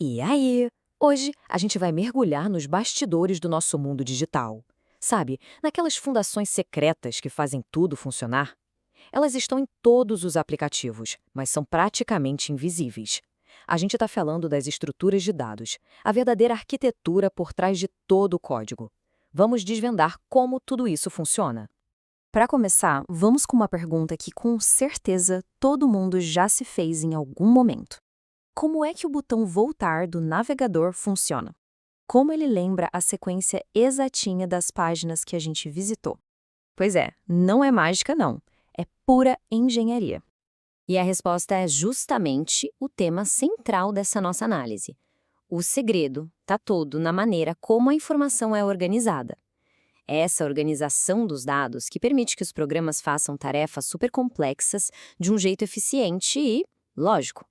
E aí? Hoje a gente vai mergulhar nos bastidores do nosso mundo digital. Sabe, naquelas fundações secretas que fazem tudo funcionar? Elas estão em todos os aplicativos, mas são praticamente invisíveis. A gente está falando das estruturas de dados, a verdadeira arquitetura por trás de todo o código. Vamos desvendar como tudo isso funciona. Para começar, vamos com uma pergunta que com certeza todo mundo já se fez em algum momento. Como é que o botão voltar do navegador funciona? Como ele lembra a sequência exatinha das páginas que a gente visitou? Pois é, não é mágica não, é pura engenharia. E a resposta é justamente o tema central dessa nossa análise. O segredo está todo na maneira como a informação é organizada. É essa organização dos dados que permite que os programas façam tarefas super complexas de um jeito eficiente e, lógico.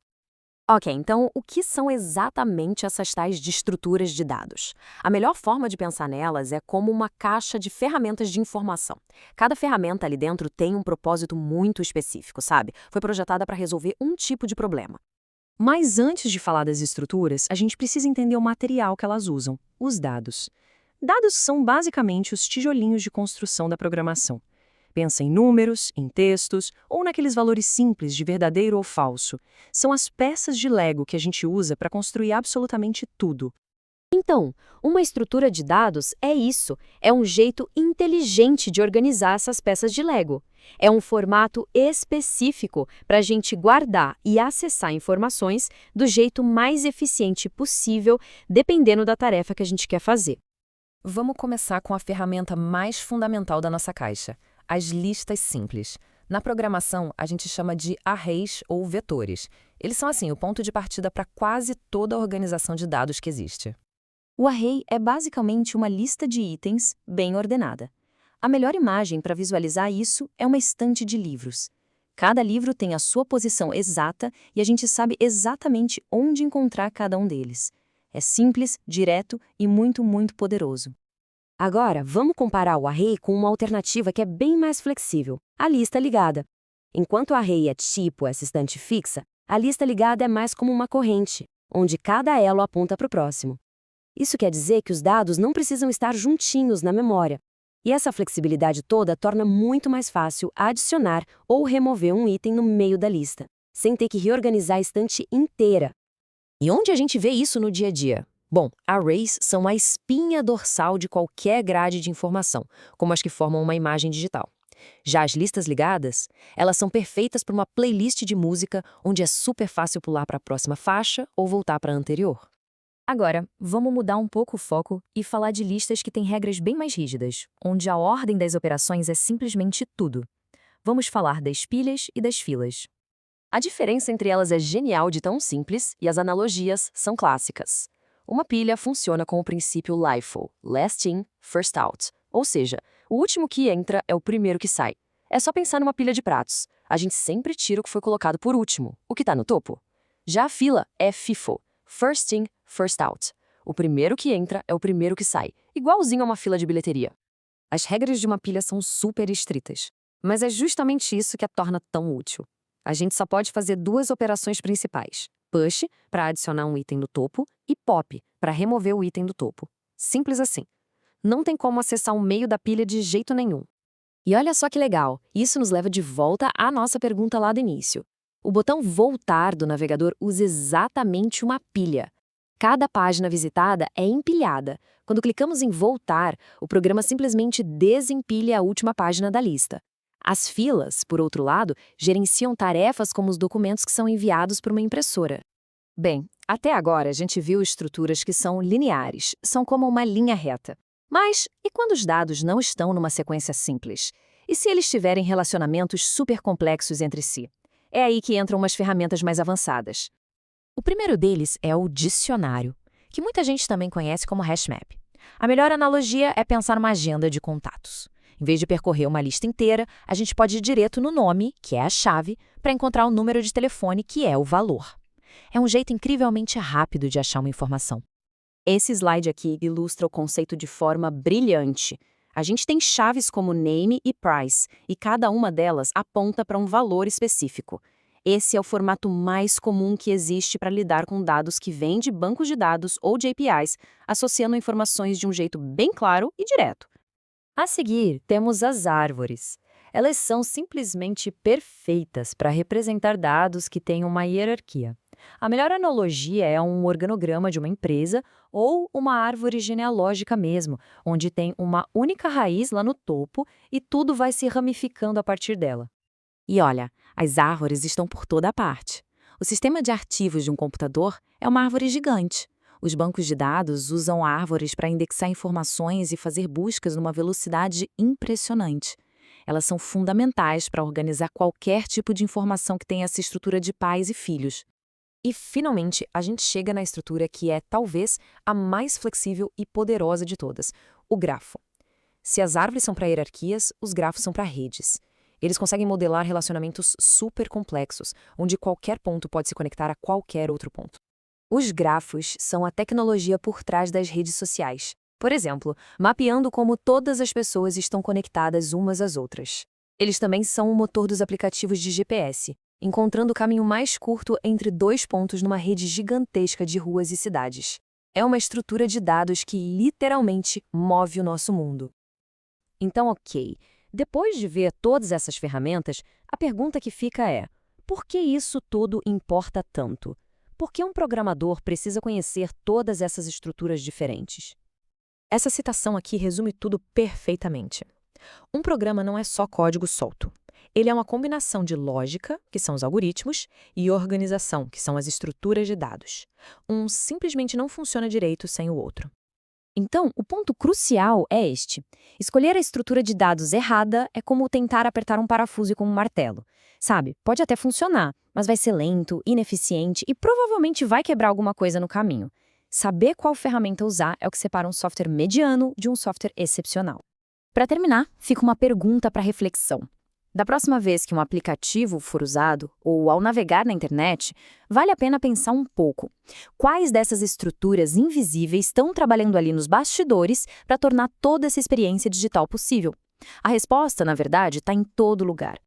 Ok, então o que são exatamente essas tais de estruturas de dados? A melhor forma de pensar nelas é como uma caixa de ferramentas de informação. Cada ferramenta ali dentro tem um propósito muito específico, sabe? Foi projetada para resolver um tipo de problema. Mas antes de falar das estruturas, a gente precisa entender o material que elas usam, os dados. Dados são basicamente os tijolinhos de construção da programação. Pensa em números, em textos ou naqueles valores simples de verdadeiro ou falso. São as peças de Lego que a gente usa para construir absolutamente tudo. Então, uma estrutura de dados é isso, é um jeito inteligente de organizar essas peças de Lego. É um formato específico para a gente guardar e acessar informações do jeito mais eficiente possível, dependendo da tarefa que a gente quer fazer. Vamos começar com a ferramenta mais fundamental da nossa caixa, as listas simples. Na programação, a gente chama de arrays ou vetores. Eles são, assim, o ponto de partida para quase toda a organização de dados que existe. O array é basicamente uma lista de itens bem ordenada. A melhor imagem para visualizar isso é uma estante de livros. Cada livro tem a sua posição exata e a gente sabe exatamente onde encontrar cada um deles. É simples, direto e muito poderoso. Agora, vamos comparar o array com uma alternativa que é bem mais flexível, a lista ligada. Enquanto o array é tipo essa estante fixa, a lista ligada é mais como uma corrente, onde cada elo aponta para o próximo. Isso quer dizer que os dados não precisam estar juntinhos na memória. E essa flexibilidade toda torna muito mais fácil adicionar ou remover um item no meio da lista, sem ter que reorganizar a estante inteira. E onde a gente vê isso no dia a dia? Bom, arrays são a espinha dorsal de qualquer grade de informação, como as que formam uma imagem digital. Já as listas ligadas, elas são perfeitas para uma playlist de música onde é super fácil pular para a próxima faixa ou voltar para a anterior. Agora, vamos mudar um pouco o foco e falar de listas que têm regras bem mais rígidas, onde a ordem das operações é simplesmente tudo. Vamos falar das pilhas e das filas. A diferença entre elas é genial de tão simples e as analogias são clássicas. Uma pilha funciona com o princípio LIFO, Last In, First Out, ou seja, o último que entra é o primeiro que sai. É só pensar numa pilha de pratos. A gente sempre tira o que foi colocado por último, o que está no topo. Já a fila é FIFO, First In, First Out. O primeiro que entra é o primeiro que sai, igualzinho a uma fila de bilheteria. As regras de uma pilha são super estritas, mas é justamente isso que a torna tão útil. A gente só pode fazer duas operações principais: push, para adicionar um item no topo, e pop, para remover o item do topo. Simples assim. Não tem como acessar o meio da pilha de jeito nenhum. E olha só que legal, isso nos leva de volta à nossa pergunta lá do início. O botão voltar do navegador usa exatamente uma pilha. Cada página visitada é empilhada. Quando clicamos em voltar, o programa simplesmente desempilha a última página da lista. As filas, por outro lado, gerenciam tarefas como os documentos que são enviados por uma impressora. Bem, até agora a gente viu estruturas que são lineares, são como uma linha reta. Mas e quando os dados não estão numa sequência simples? E se eles tiverem relacionamentos super complexos entre si? É aí que entram umas ferramentas mais avançadas. O primeiro deles é o dicionário, que muita gente também conhece como HashMap. A melhor analogia é pensar numa agenda de contatos. Em vez de percorrer uma lista inteira, a gente pode ir direto no nome, que é a chave, para encontrar o número de telefone, que é o valor. É um jeito incrivelmente rápido de achar uma informação. Esse slide aqui ilustra o conceito de forma brilhante. A gente tem chaves como name e price, e cada uma delas aponta para um valor específico. Esse é o formato mais comum que existe para lidar com dados que vêm de bancos de dados ou de APIs, associando informações de um jeito bem claro e direto. A seguir, temos as árvores. Elas são simplesmente perfeitas para representar dados que têm uma hierarquia. A melhor analogia é um organograma de uma empresa ou uma árvore genealógica mesmo, onde tem uma única raiz lá no topo e tudo vai se ramificando a partir dela. E olha, as árvores estão por toda a parte. O sistema de arquivos de um computador é uma árvore gigante. Os bancos de dados usam árvores para indexar informações e fazer buscas numa velocidade impressionante. Elas são fundamentais para organizar qualquer tipo de informação que tenha essa estrutura de pais e filhos. E, finalmente, a gente chega na estrutura que é, talvez, a mais flexível e poderosa de todas, o grafo. Se as árvores são para hierarquias, os grafos são para redes. Eles conseguem modelar relacionamentos super complexos, onde qualquer ponto pode se conectar a qualquer outro ponto. Os grafos são a tecnologia por trás das redes sociais. Por exemplo, mapeando como todas as pessoas estão conectadas umas às outras. Eles também são o motor dos aplicativos de GPS, encontrando o caminho mais curto entre dois pontos numa rede gigantesca de ruas e cidades. É uma estrutura de dados que literalmente move o nosso mundo. Então, ok, depois de ver todas essas ferramentas, a pergunta que fica é: por que isso tudo importa tanto? Por que um programador precisa conhecer todas essas estruturas diferentes? Essa citação aqui resume tudo perfeitamente. Um programa não é só código solto. Ele é uma combinação de lógica, que são os algoritmos, e organização, que são as estruturas de dados. Um simplesmente não funciona direito sem o outro. Então, o ponto crucial é este. Escolher a estrutura de dados errada é como tentar apertar um parafuso com um martelo. Sabe, pode até funcionar, mas vai ser lento, ineficiente e provavelmente vai quebrar alguma coisa no caminho. Saber qual ferramenta usar é o que separa um software mediano de um software excepcional. Para terminar, fica uma pergunta para reflexão. Da próxima vez que um aplicativo for usado, ou ao navegar na internet, vale a pena pensar um pouco. Quais dessas estruturas invisíveis estão trabalhando ali nos bastidores para tornar toda essa experiência digital possível? A resposta, na verdade, está em todo lugar.